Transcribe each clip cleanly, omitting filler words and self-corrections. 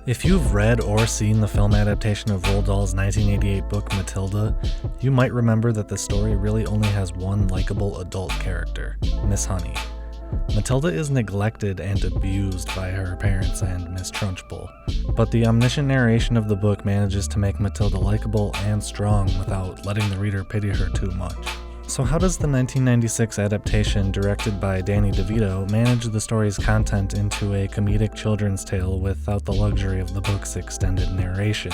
If you've read or seen the film adaptation of Roald Dahl's 1988 book Matilda, you might remember that the story really only has one likable adult character, Miss Honey. Matilda is neglected and abused by her parents and Miss Trunchbull, but the omniscient narration of the book manages to make Matilda likable and strong without letting the reader pity her too much. So how does the 1996 adaptation, directed by Danny Devito, manage the story's content into a comedic children's tale without the luxury of the book's extended narration?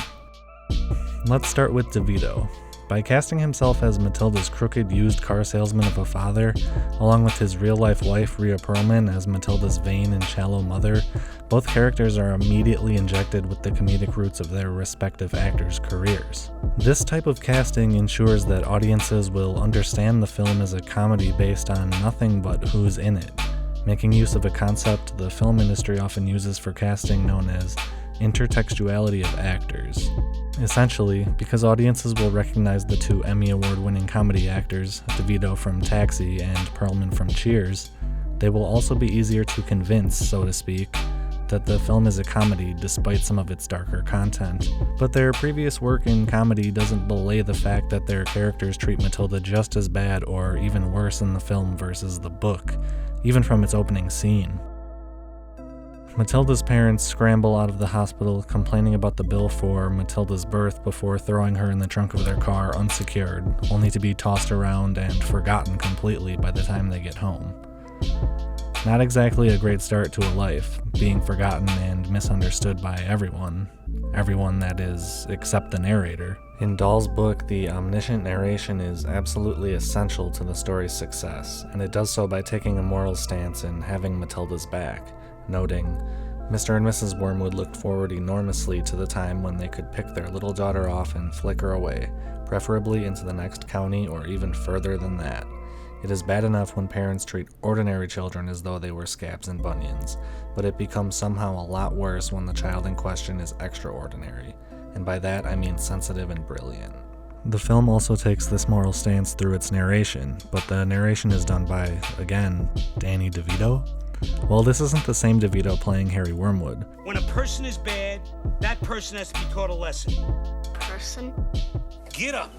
Let's start with Devito. By casting himself as Matilda's crooked used car salesman of a father, along with his real-life wife Rhea Pearlman as Matilda's vain and shallow mother, both characters are immediately injected with the comedic roots of their respective actors' careers. This type of casting ensures that audiences will understand the film as a comedy based on nothing but who's in it, making use of a concept the film industry often uses for casting known as intertextuality of actors. Essentially, because audiences will recognize the two Emmy Award-winning comedy actors, DeVito from Taxi and Pearlman from Cheers, they will also be easier to convince, so to speak, that the film is a comedy despite some of its darker content. But their previous work in comedy doesn't belay the fact that their characters treat Matilda just as bad or even worse in the film versus the book, even from its opening scene. Matilda's parents scramble out of the hospital complaining about the bill for Matilda's birth before throwing her in the trunk of their car unsecured, only to be tossed around and forgotten completely by the time they get home. Not exactly a great start to a life, being forgotten and misunderstood by everyone that is, except the narrator. In Dahl's book, the omniscient narration is absolutely essential to the story's success, and it does so by taking a moral stance and having Matilda's back, noting, Mr. and Mrs. Wormwood looked forward enormously to the time when they could pick their little daughter off and flick her away, preferably into the next county or even further than that. It is bad enough when parents treat ordinary children as though they were scabs and bunions, but it becomes somehow a lot worse when the child in question is extraordinary, and by that I mean sensitive and brilliant. The film also takes this moral stance through its narration, but the narration is done by, again, Danny Devito? Well, this isn't the same DeVito playing Harry Wormwood. When a person is bad, that person has to be taught a lesson. Person? Get up.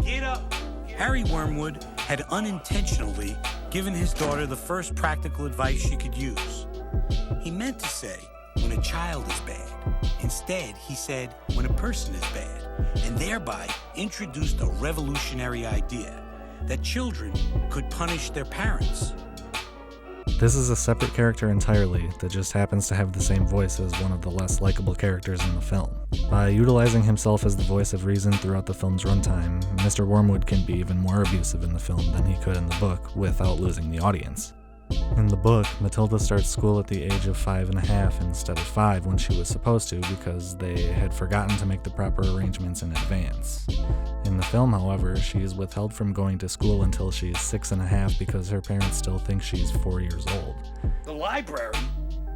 Get up. Harry Wormwood had unintentionally given his daughter the first practical advice she could use. He meant to say, when a child is bad. Instead, he said, when a person is bad, and thereby introduced a revolutionary idea that children could punish their parents. This is a separate character entirely that just happens to have the same voice as one of the less likable characters in the film. By utilizing himself as the voice of reason throughout the film's runtime, Mr. Wormwood can be even more abusive in the film than he could in the book without losing the audience. In the book, Matilda starts school at the age of 5.5 instead of 5 when she was supposed to because they had forgotten to make the proper arrangements in advance. In the film, however, she is withheld from going to school until she is 6.5 because her parents still think she's 4 years old. The library?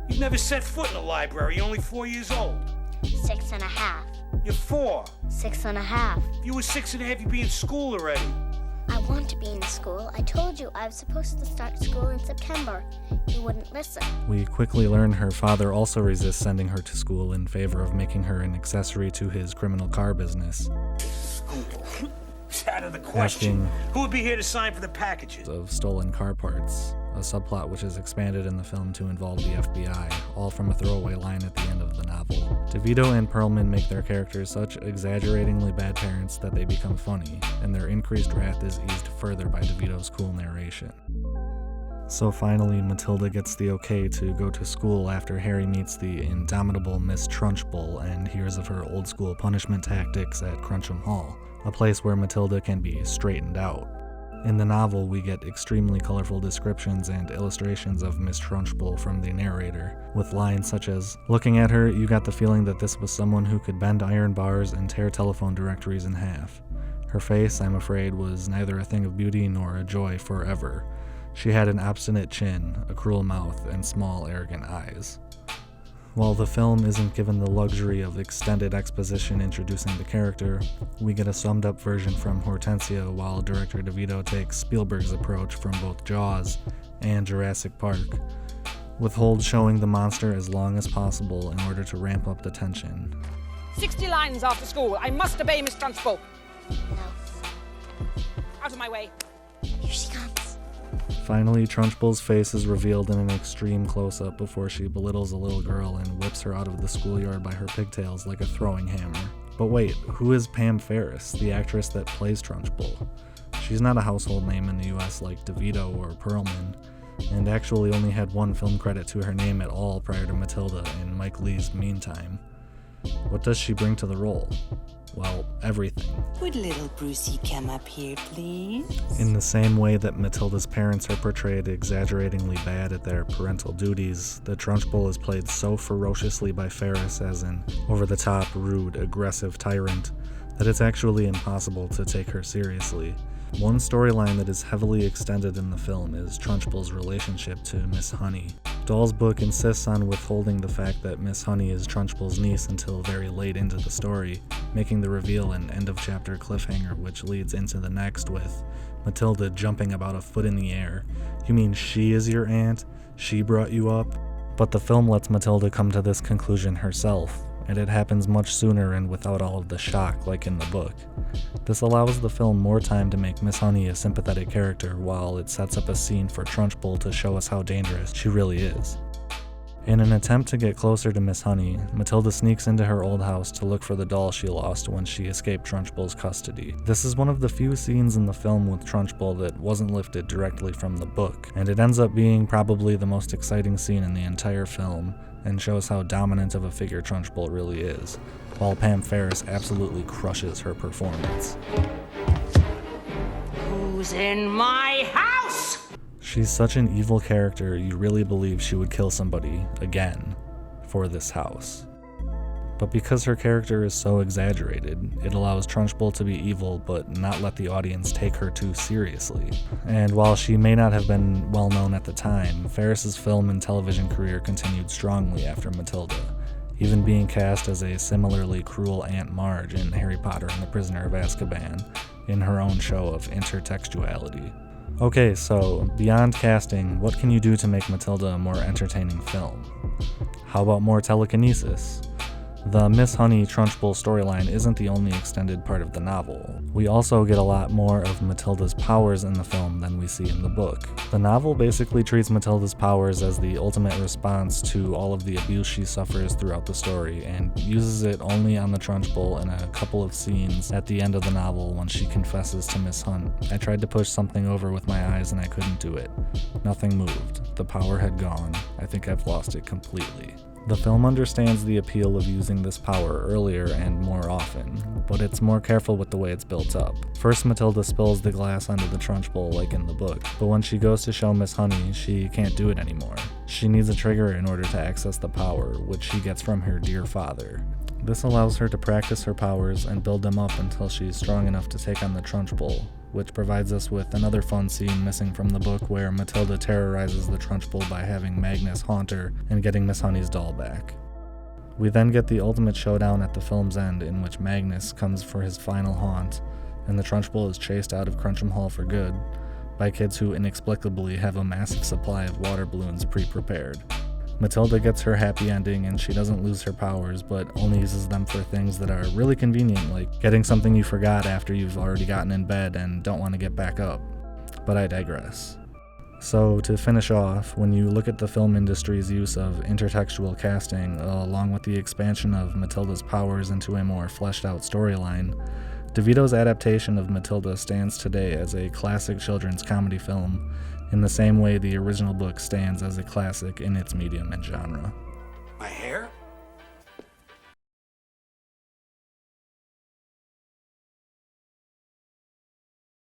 You've never set foot in a library. You're only 4 years old. 6.5. You're 4. 6.5. If you were 6.5, you'd be in school already. I want to be in school. I told you I was supposed to start school in September. You wouldn't listen. We quickly learn her father also resists sending her to school in favor of making her an accessory to his criminal car business. It's out of the question. Who would be here to sign for the packages? Of stolen car parts, a subplot which is expanded in the film to involve the FBI, all from a throwaway line at the end of the novel. DeVito and Pearlman make their characters such exaggeratingly bad parents that they become funny, and their increased wrath is eased further by DeVito's cool narration. So finally, Matilda gets the okay to go to school after Harry meets the indomitable Miss Trunchbull and hears of her old-school punishment tactics at Crunchum Hall, a place where Matilda can be straightened out. In the novel, we get extremely colorful descriptions and illustrations of Miss Trunchbull from the narrator, with lines such as, "Looking at her, you got the feeling that this was someone who could bend iron bars and tear telephone directories in half. Her face, I'm afraid, was neither a thing of beauty nor a joy forever. She had an obstinate chin, a cruel mouth, and small, arrogant eyes." While the film isn't given the luxury of extended exposition introducing the character, we get a summed up version from Hortensia while director DeVito takes Spielberg's approach from both Jaws and Jurassic Park. Withhold showing the monster as long as possible in order to ramp up the tension. 60 lines after school. I must obey Miss Trunchbull. No. Out of my way. Here she comes. Finally, Trunchbull's face is revealed in an extreme close-up before she belittles a little girl and whips her out of the schoolyard by her pigtails like a throwing hammer. But wait, who is Pam Ferris, the actress that plays Trunchbull? She's not a household name in the US like DeVito or Pearlman, and actually only had one film credit to her name at all prior to Matilda and Mike Leigh's Meantime. What does she bring to the role? Well, everything. Would little Brucey come up here, please? In the same way that Matilda's parents are portrayed exaggeratingly bad at their parental duties, the Trunchbull is played so ferociously by Ferris as an over-the-top, rude, aggressive tyrant that it's actually impossible to take her seriously. One storyline that is heavily extended in the film is Trunchbull's relationship to Miss Honey. Dahl's book insists on withholding the fact that Miss Honey is Trunchbull's niece until very late into the story, making the reveal an end-of-chapter cliffhanger which leads into the next with Matilda jumping about a foot in the air. You mean she is your aunt? She brought you up? But the film lets Matilda come to this conclusion herself, and it happens much sooner and without all of the shock like in the book. This allows the film more time to make Miss Honey a sympathetic character while it sets up a scene for Trunchbull to show us how dangerous she really is. In an attempt to get closer to Miss Honey, Matilda sneaks into her old house to look for the doll she lost when she escaped Trunchbull's custody. This is one of the few scenes in the film with Trunchbull that wasn't lifted directly from the book, and it ends up being probably the most exciting scene in the entire film, and shows how dominant of a figure Trunchbull really is, while Pam Ferris absolutely crushes her performance. Who's in my house? She's such an evil character, you really believe she would kill somebody, again, for this house. But because her character is so exaggerated, it allows Trunchbull to be evil but not let the audience take her too seriously. And while she may not have been well known at the time, Ferris's film and television career continued strongly after Matilda, even being cast as a similarly cruel Aunt Marge in Harry Potter and the Prisoner of Azkaban, in her own show of Intertextuality. Okay, so beyond casting, what can you do to make Matilda a more entertaining film? How about more telekinesis? The Miss Honey Trunchbull storyline isn't the only extended part of the novel. We also get a lot more of Matilda's powers in the film than we see in the book. The novel basically treats Matilda's powers as the ultimate response to all of the abuse she suffers throughout the story, and uses it only on the Trunchbull in a couple of scenes at the end of the novel when she confesses to Miss Hunt. I tried to push something over with my eyes and I couldn't do it. Nothing moved. The power had gone. I think I've lost it completely. The film understands the appeal of using this power earlier and more often, but it's more careful with the way it's built up. First, Matilda spills the glass onto the Trunchbull like in the book, but when she goes to show Miss Honey, she can't do it anymore. She needs a trigger in order to access the power, which she gets from her dear father. This allows her to practice her powers and build them up until she's strong enough to take on the Trunchbull, which provides us with another fun scene missing from the book where Matilda terrorizes the Trunchbull by having Magnus haunt her and getting Miss Honey's doll back. We then get the ultimate showdown at the film's end in which Magnus comes for his final haunt, and the Trunchbull is chased out of Crunchum Hall for good by kids who inexplicably have a massive supply of water balloons pre-prepared. Matilda gets her happy ending and she doesn't lose her powers, but only uses them for things that are really convenient, like getting something you forgot after you've already gotten in bed and don't want to get back up. But I digress. So to finish off, when you look at the film industry's use of intertextual casting, along with the expansion of Matilda's powers into a more fleshed out storyline, DeVito's adaptation of Matilda stands today as a classic children's comedy film, in the same way the original book stands as a classic in its medium and genre. My hair?